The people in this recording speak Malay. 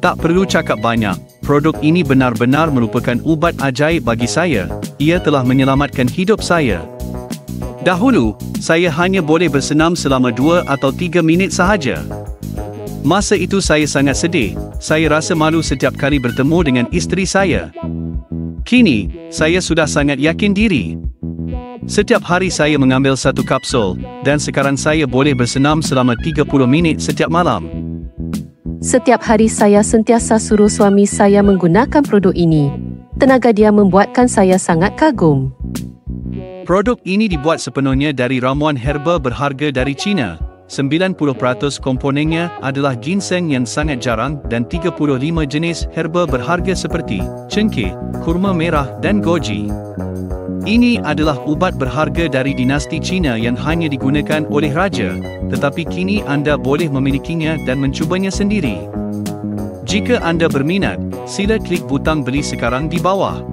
Tak perlu cakap banyak, produk ini benar-benar merupakan ubat ajaib bagi saya. Ia telah menyelamatkan hidup saya. Dahulu, saya hanya boleh bersenam selama 2 atau 3 minit sahaja. Masa itu saya sangat sedih, saya rasa malu setiap kali bertemu dengan isteri saya. Kini, saya sudah sangat yakin diri. Setiap hari saya mengambil 1 kapsul, dan sekarang saya boleh bersenam selama 30 minit setiap malam. Setiap hari saya sentiasa suruh suami saya menggunakan produk ini. Tenaga dia membuatkan saya sangat kagum. Produk ini dibuat sepenuhnya dari ramuan herba berharga dari China. 90% komponennya adalah ginseng yang sangat jarang dan 35 jenis herba berharga seperti cengkeh, kurma merah dan goji. Ini adalah ubat berharga dari dinasti Cina yang hanya digunakan oleh raja, tetapi kini anda boleh memilikinya dan mencubanya sendiri. Jika anda berminat, sila klik butang beli sekarang di bawah.